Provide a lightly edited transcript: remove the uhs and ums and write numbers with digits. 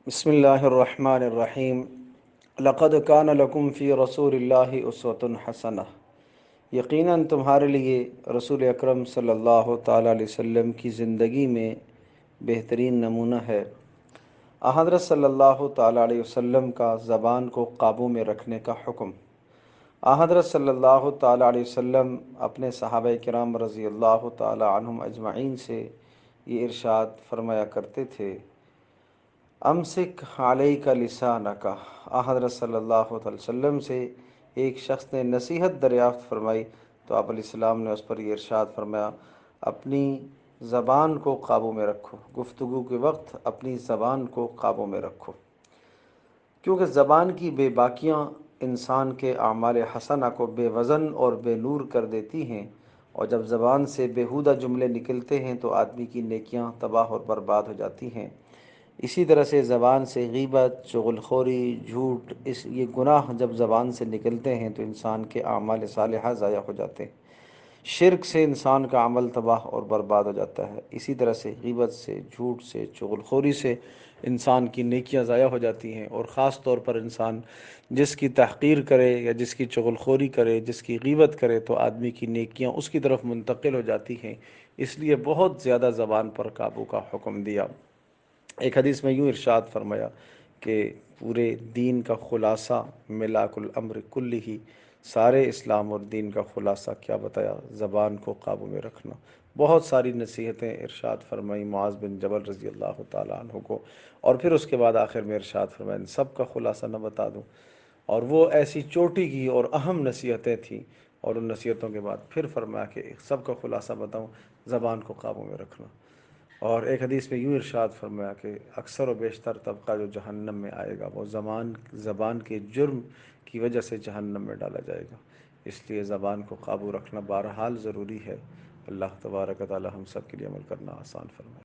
بسم اللہ الرحمن الرحیم۔ لقد کان لکم فی رسول اللہ اسوۃ حسنہ۔ یقیناً تمہارے لیے رسول اکرم صلی اللہ تعالیٰ علیہ وسلم کی زندگی میں بہترین نمونہ ہے۔ حضرت صلی اللہ تعالیٰ علیہ وسلم کا زبان کو قابو میں رکھنے کا حکم۔ حضرت صلی اللہ تعالیٰ علیہ وسلم اپنے صحابہ کرام رضی اللہ تعالیٰ عنہم اجمعین سے یہ ارشاد فرمایا کرتے تھے، امسک علیک لسانک۔ حضرت صلی اللہ علیہ وسلم سے ایک شخص نے نصیحت دریافت فرمائی تو آپ علیہ السلام نے اس پر یہ ارشاد فرمایا، اپنی زبان کو قابو میں رکھو، گفتگو کے وقت اپنی زبان کو قابو میں رکھو، کیونکہ زبان کی بے باکیاں انسان کے اعمال حسنہ کو بے وزن اور بے نور کر دیتی ہیں، اور جب زبان سے بیہودہ جملے نکلتے ہیں تو آدمی کی نیکیاں تباہ اور برباد ہو جاتی ہیں۔ اسی طرح سے زبان سے غیبت، چغل خوری، جھوٹ، یہ گناہ جب زبان سے نکلتے ہیں تو انسان کے اعمال صالحہ ضائع ہو جاتے ہیں۔ شرک سے انسان کا عمل تباہ اور برباد ہو جاتا ہے۔ اسی طرح سے غیبت سے، جھوٹ سے، چغل خوری سے انسان کی نیکیاں ضائع ہو جاتی ہیں، اور خاص طور پر انسان جس کی تحقیر کرے یا جس کی چغل خوری کرے، جس کی غیبت کرے تو آدمی کی نیکیاں اس کی طرف منتقل ہو جاتی ہیں۔ اس لیے بہت زیادہ زبان پر قابو کا حکم دیا۔ ایک حدیث میں یوں ارشاد فرمایا کہ پورے دین کا خلاصہ، ملاک الامر کلہ، سارے اسلام اور دین کا خلاصہ کیا بتایا؟ زبان کو قابو میں رکھنا۔ بہت ساری نصیحتیں ارشاد فرمائی معاذ بن جبل رضی اللہ تعالیٰ عنہ کو، اور پھر اس کے بعد آخر میں ارشاد فرمایا، ان سب کا خلاصہ نہ بتا دوں؟ اور وہ ایسی چوٹی کی اور اہم نصیحتیں تھیں، اور ان نصیحتوں کے بعد پھر فرمایا کہ سب کا خلاصہ بتاؤں؟ زبان کو قابو میں رکھنا۔ اور ایک حدیث میں یوں ارشاد فرمایا کہ اکثر و بیشتر طبقہ جو جہنم میں آئے گا وہ زبان کے جرم کی وجہ سے جہنم میں ڈالا جائے گا۔ اس لیے زبان کو قابو رکھنا بہرحال ضروری ہے۔ اللہ تبارک و تعالی ہم سب کے لیے عمل کرنا آسان فرمائے۔